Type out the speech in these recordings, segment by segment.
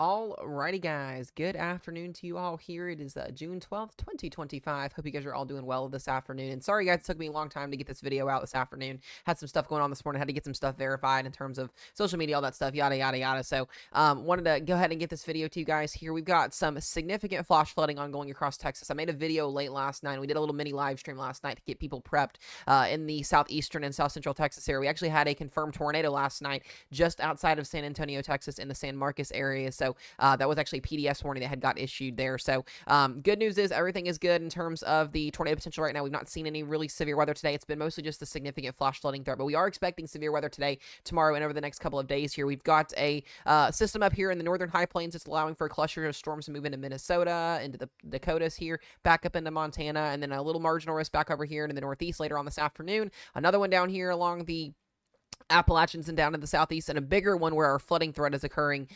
Alrighty, guys. Good afternoon to you all here. It is June 12th, 2025. Hope you guys are all doing well this afternoon. And sorry, guys, it took me a long time to get this video out this afternoon. Had some stuff going on this morning. Had to get some stuff verified in terms of social media, all that stuff, yada, yada, yada. So, wanted to go ahead and get this video to you guys here. We've got some significant flash flooding ongoing across Texas. I made a video late last night. We did a little mini live stream last night to get people prepped in the southeastern and south central Texas area. We actually had a confirmed tornado last night just outside of San Antonio, Texas, in the San Marcos area. So, that was actually a PDS warning that had got issued there. So good news is everything is good in terms of the tornado potential right now. We've not seen any really severe weather today. It's been mostly just the significant flash flooding threat, but we are expecting severe weather today, tomorrow, and over the next couple of days here. We've got a system up here in the northern high plains that's allowing for a cluster of storms to move into Minnesota, into the Dakotas here, back up into Montana, and then a little marginal risk back over here into the northeast later on this afternoon. Another one down here along the Appalachians and down to the southeast, and a bigger one where our flooding threat is occurring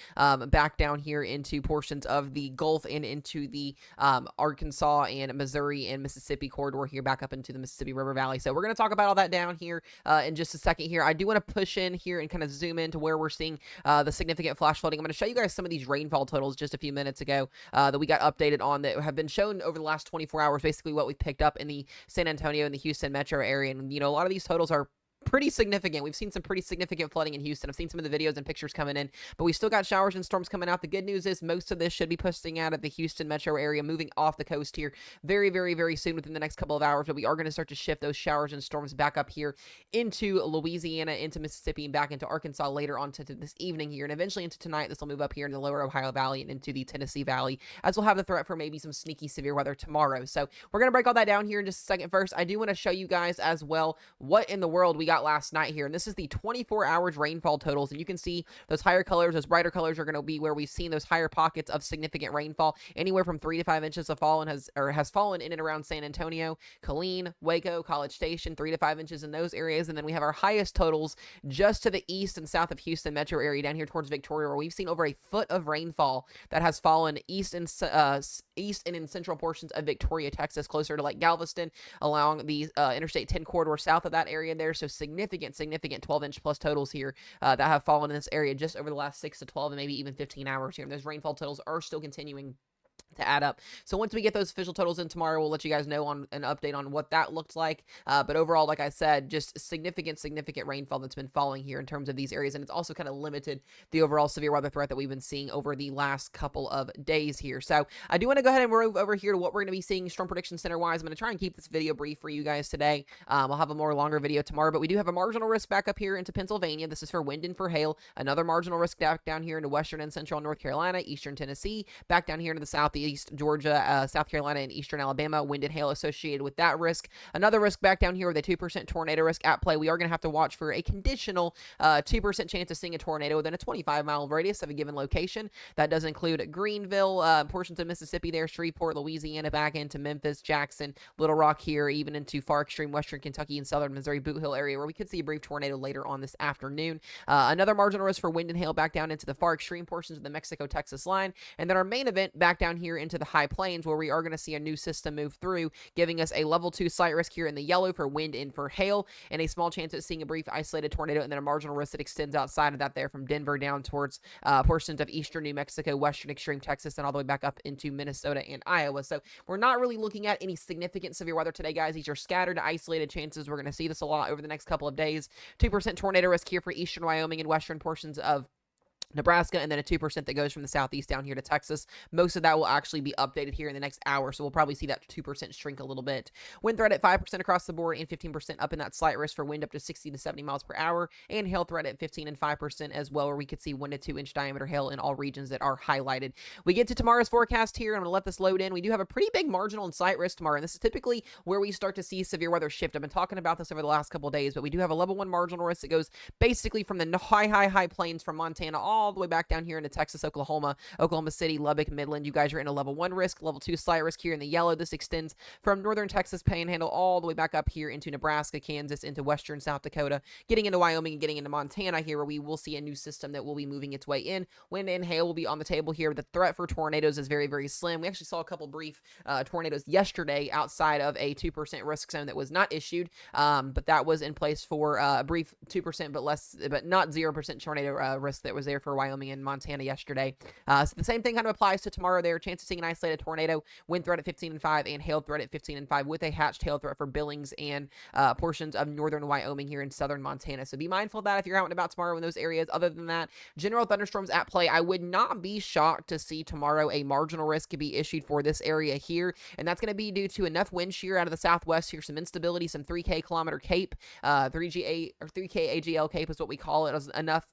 back down here into portions of the Gulf and into the Arkansas and Missouri and Mississippi corridor here back up into the Mississippi River Valley. So we're going to talk about all that down here in just a second here. I do want to push in here and kind of zoom into where we're seeing the significant flash flooding. I'm going to show you guys some of these rainfall totals just a few minutes ago that we got updated on that have been shown over the last 24 hours, basically what we picked up in the San Antonio and the Houston metro area. And, you know, a lot of these totals are pretty significant. We've seen some pretty significant flooding in Houston. I've seen some of the videos and pictures coming in, but we still got showers and storms coming out. The good news is most of this should be pushing out of the Houston metro area, moving off the coast here very, very, very soon within the next couple of hours, but we are going to start to shift those showers and storms back up here into Louisiana, into Mississippi, and back into Arkansas later on to this evening here, and eventually into tonight. This will move up here in the lower Ohio Valley and into the Tennessee Valley, as we'll have the threat for maybe some sneaky severe weather tomorrow. So we're going to break all that down here in just a second. First, I do want to show you guys as well what in the world we got last night here. And this is the 24 hours rainfall totals, and you can see those higher colors, those brighter colors are going to be where we've seen those higher pockets of significant rainfall. Anywhere from 3 to 5 inches of fallen has fallen in and around San Antonio, Killeen, Waco, College Station, 3 to 5 inches in those areas. And then we have our highest totals just to the east and south of Houston metro area down here towards Victoria, where we've seen over a foot of rainfall that has fallen east and in central portions of Victoria, Texas, closer to like Galveston, along the Interstate 10 corridor south of that area there. So significant 12-inch plus totals here that have fallen in this area just over the last 6 to 12 and maybe even 15 hours here. And those rainfall totals are still continuing to add up. So once we get those official totals in tomorrow, we'll let you guys know on an update on what that looked like. But overall, like I said, just significant rainfall that's been falling here in terms of these areas. And it's also kind of limited the overall severe weather threat that we've been seeing over the last couple of days here. So I do want to go ahead and move over here to what we're going to be seeing Storm Prediction Center wise. I'm going to try and keep this video brief for you guys today. I'll have a more longer video tomorrow, but we do have a marginal risk back up here into Pennsylvania. This is for wind and for hail. Another marginal risk back down here into western and central North Carolina, eastern Tennessee, back down here into the southeast Georgia, South Carolina, and eastern Alabama. Wind and hail associated with that risk. Another risk back down here with a 2% tornado risk at play. We are going to have to watch for a conditional 2% chance of seeing a tornado within a 25-mile radius of a given location. That does include Greenville, portions of Mississippi there, Shreveport, Louisiana, back into Memphis, Jackson, Little Rock here, even into far extreme western Kentucky and southern Missouri, Boot Hill area, where we could see a brief tornado later on this afternoon. Another marginal risk for wind and hail back down into the far extreme portions of the Mexico-Texas line. And then our main event back down here into the high plains, where we are going to see a new system move through, giving us a level 2 slight risk here in the yellow for wind and for hail, and a small chance of seeing a brief isolated tornado, and then a marginal risk that extends outside of that there from Denver down towards portions of eastern New Mexico, western extreme Texas, and all the way back up into Minnesota and Iowa. So we're not really looking at any significant severe weather today, guys. These are scattered, isolated chances. We're going to see this a lot over the next couple of days. 2% tornado risk here for eastern Wyoming and western portions of Nebraska, and then a 2% that goes from the southeast down here to Texas. Most of that will actually be updated here in the next hour, so we'll probably see that 2% shrink a little bit. Wind threat at 5% across the board and 15% up in that slight risk for wind up to 60 to 70 miles per hour, and hail threat at 15 and 5% as well, where we could see 1 to 2 inch diameter hail in all regions that are highlighted. We get to tomorrow's forecast here. I'm going to let this load in. We do have a pretty big marginal and slight risk tomorrow, and this is typically where we start to see severe weather shift. I've been talking about this over the last couple of days, but we do have a level 1 marginal risk that goes basically from the high plains from Montana all the way back down here into Texas, Oklahoma, Oklahoma City, Lubbock, Midland. You guys are in a level 1 risk, level 2 slight risk here in the yellow. This extends from northern Texas Panhandle all the way back up here into Nebraska, Kansas, into western South Dakota, getting into Wyoming and getting into Montana here, where we will see a new system that will be moving its way in. Wind and hail will be on the table here. The threat for tornadoes is very, very slim. We actually saw a couple brief tornadoes yesterday outside of a 2% risk zone that was not issued, but that was in place for a brief 2%, but not 0% tornado risk that was there for for Wyoming and Montana yesterday. So the same thing kind of applies to tomorrow there. Chance of seeing an isolated tornado, wind threat at 15-5, and hail threat at 15-5 with a hatched hail threat for Billings and portions of northern Wyoming here in southern Montana. So be mindful of that if you're out and about tomorrow in those areas. Other than that, general thunderstorms at play. I would not be shocked to see tomorrow a marginal risk be issued for this area here, and that's going to be due to enough wind shear out of the southwest here, some instability, some 3K kilometer cape, 3K AGL cape is what we call it, enough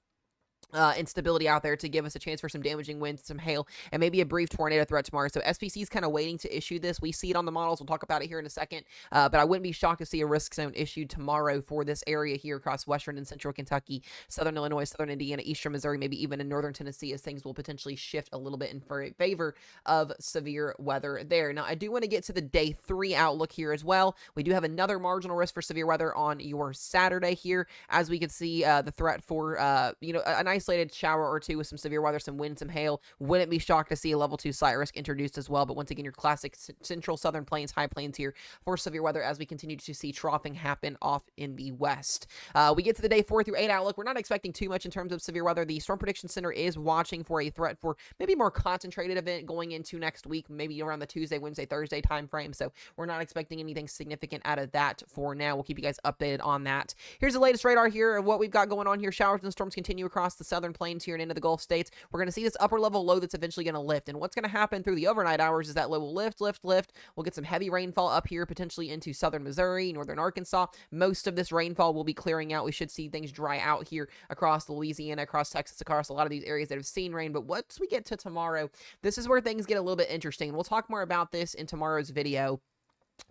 instability out there to give us a chance for some damaging winds, some hail, and maybe a brief tornado threat tomorrow. So SPC is kind of waiting to issue this. We see it on the models. We'll talk about it here in a second, but I wouldn't be shocked to see a risk zone issued tomorrow for this area here across western and central Kentucky, southern Illinois, southern Indiana, eastern Missouri, maybe even in northern Tennessee, as things will potentially shift a little bit in favor of severe weather there. Now, I do want to get to the day 3 outlook here as well. We do have another marginal risk for severe weather on your Saturday here, as we can see the threat for, an isolated shower or two with some severe weather, some wind, some hail. Wouldn't be shocked to see a level 2 slight risk introduced as well. But once again, your classic central southern plains, high plains here for severe weather as we continue to see troughing happen off in the west. We get to the day 4 through 8 outlook. We're not expecting too much in terms of severe weather. The Storm Prediction Center is watching for a threat for maybe more concentrated event going into next week, maybe around the Tuesday, Wednesday, Thursday time frame. So we're not expecting anything significant out of that for now. We'll keep you guys updated on that. Here's the latest radar here of what we've got going on here. Showers and storms continue across the southern plains here and into the Gulf states. We're going to see this upper level low that's eventually going to lift. And what's going to happen through the overnight hours is that low will lift. We'll get some heavy rainfall up here, potentially into southern Missouri, northern Arkansas. Most of this rainfall will be clearing out. We should see things dry out here across Louisiana, across Texas, across a lot of these areas that have seen rain. But once we get to tomorrow, this is where things get a little bit interesting. We'll talk more about this in tomorrow's video.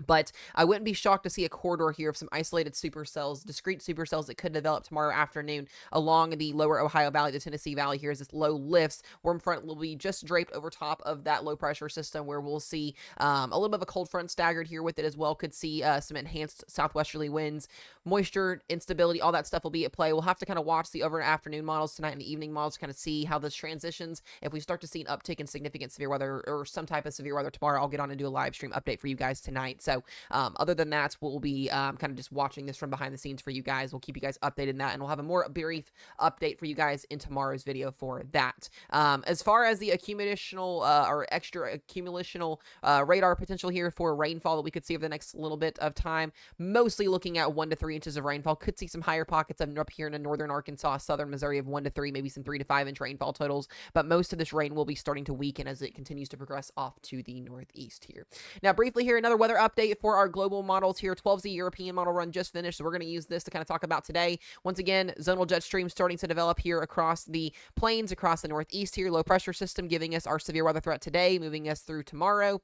But I wouldn't be shocked to see a corridor here of some isolated supercells, discrete supercells that could develop tomorrow afternoon along the lower Ohio Valley, the Tennessee Valley here as this low lifts. Warm front will be just draped over top of that low pressure system where we'll see a little bit of a cold front staggered here with it as well. Could see some enhanced southwesterly winds, moisture, instability, all that stuff will be at play. We'll have to kind of watch the over and afternoon models tonight and the evening models to kind of see how this transitions. If we start to see an uptick in significant severe weather or some type of severe weather tomorrow, I'll get on and do a live stream update for you guys tonight. So other than that, we'll be kind of just watching this from behind the scenes for you guys. We'll keep you guys updated in that, and we'll have a more brief update for you guys in tomorrow's video for that. As far as the accumulational or extra accumulational radar potential here for rainfall that we could see over the next little bit of time, mostly looking at 1 to 3 inches of rainfall. Could see some higher pockets of up here in northern Arkansas, southern Missouri of 1 to 3, maybe some 3 to 5 inch rainfall totals, but most of this rain will be starting to weaken as it continues to progress off to the northeast here. Now, briefly here, another weather update for our global models here. 12Z European model run just finished, so we're going to use this to kind of talk about today. Once again, zonal jet stream starting to develop here across the plains, across the northeast here. Low pressure system giving us our severe weather threat today, moving us through tomorrow.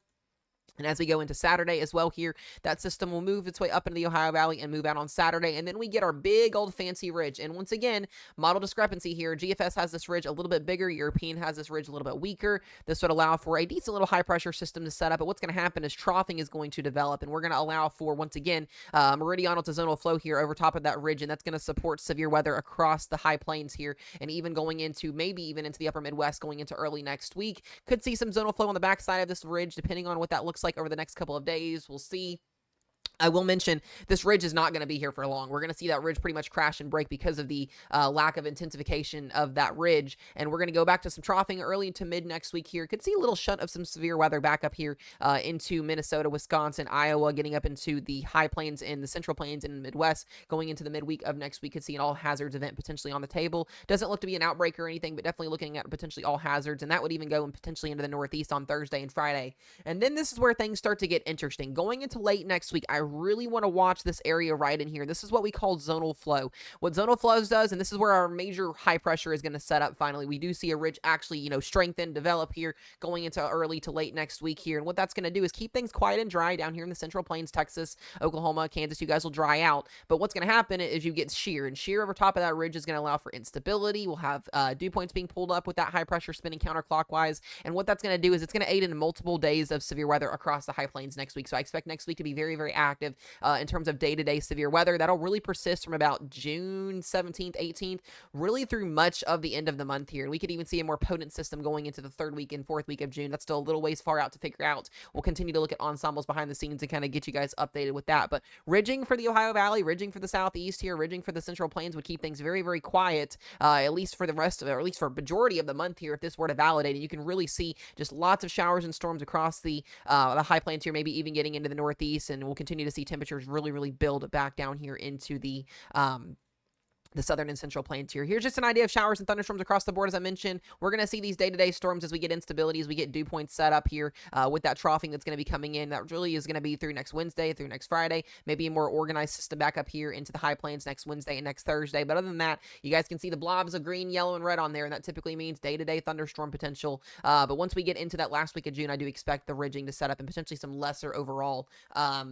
And as we go into Saturday as well here, that system will move its way up into the Ohio Valley and move out on Saturday. And then we get our big old fancy ridge. And once again, model discrepancy here. GFS has this ridge a little bit bigger. European has this ridge a little bit weaker. This would allow for a decent little high pressure system to set up. But what's going to happen is troughing is going to develop. And we're going to allow for, once again, meridional to zonal flow here over top of that ridge. And that's going to support severe weather across the high plains here. And even going into, maybe even into the upper Midwest going into early next week. Could see some zonal flow on the backside of this ridge, depending on what that looks like over the next couple of days. We'll see. I will mention this ridge is not going to be here for long. We're going to see that ridge pretty much crash and break because of the lack of intensification of that ridge. And we're going to go back to some troughing early to mid next week here. Could see a little shunt of some severe weather back up here into Minnesota, Wisconsin, Iowa, getting up into the high plains and the central plains and Midwest. Going into the midweek of next week, could see an all hazards event potentially on the table. Doesn't look to be an outbreak or anything, but definitely looking at potentially all hazards. And that would even go potentially into the Northeast on Thursday and Friday. And then this is where things start to get interesting. Going into late next week, I really want to watch this area right in here. This is what we call zonal flow. What zonal flows does, and this is where our major high pressure is going to set up finally. We do see a ridge actually, strengthen, develop here going into early to late next week here. And what that's going to do is keep things quiet and dry down here in the Central Plains, Texas, Oklahoma, Kansas. You guys will dry out. But what's going to happen is you get shear, and shear over top of that ridge is going to allow for instability. We'll have dew points being pulled up with that high pressure spinning counterclockwise. And what that's going to do is it's going to aid in multiple days of severe weather across the high plains next week. So I expect next week to be very, very active. active in terms of day-to-day severe weather. That'll really persist from about June 17th, 18th, really through much of the end of the month here. And we could even see a more potent system going into the third week and fourth week of June. That's still a little ways far out to figure out. We'll continue to look at ensembles behind the scenes and kind of get you guys updated with that. But ridging for the Ohio Valley, ridging for the Southeast here, ridging for the Central Plains would keep things very, very quiet, at least for the rest of it, or at least for a majority of the month here, if this were to validate. And you can really see just lots of showers and storms across the high plains here, maybe even getting into the Northeast, and we'll continue to see temperatures really, really build back down here into the southern and central plains here. Here's just an idea of showers and thunderstorms across the board. As I mentioned, we're going to see these day-to-day storms as we get instability, as we get dew points set up here with that troughing that's going to be coming in. That really is going to be through next Wednesday, through next Friday, maybe a more organized system back up here into the high plains next Wednesday and next Thursday. But other than that, you guys can see the blobs of green, yellow, and red on there, and that typically means day-to-day thunderstorm potential. But once we get into that last week of June, I do expect the ridging to set up and potentially some lesser overall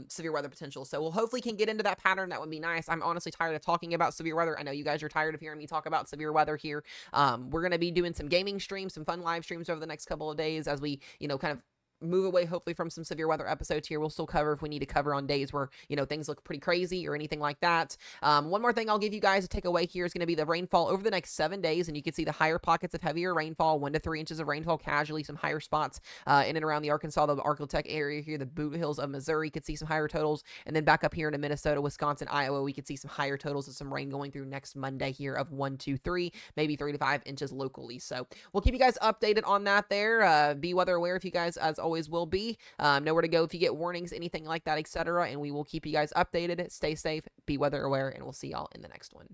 severe weather potential. So we'll hopefully can get into that pattern. That would be nice. I'm honestly tired of talking about severe weather. I know you guys are tired of hearing me talk about severe weather here. We're going to be doing some gaming streams, some fun live streams over the next couple of days as we, kind of move away hopefully from some severe weather episodes here. We'll still cover if we need to cover on days where things look pretty crazy or anything like that. One more thing I'll give you guys to take away here is going to be the rainfall over the next 7 days, and you can see the higher pockets of heavier rainfall, 1 to 3 inches of rainfall casually, some higher spots in and around the Arkansas, the Arklatex area here, the Boot Hills of Missouri could see some higher totals, and then back up here into Minnesota, Wisconsin, Iowa, we could see some higher totals of some rain going through next Monday here of 1 to 3, maybe 3 to 5 inches locally. So we'll keep you guys updated on that there. Be weather aware if you guys, as always, will be. Know where to go if you get warnings, anything like that, etc. And we will keep you guys updated. Stay safe, be weather aware, and we'll see y'all in the next one.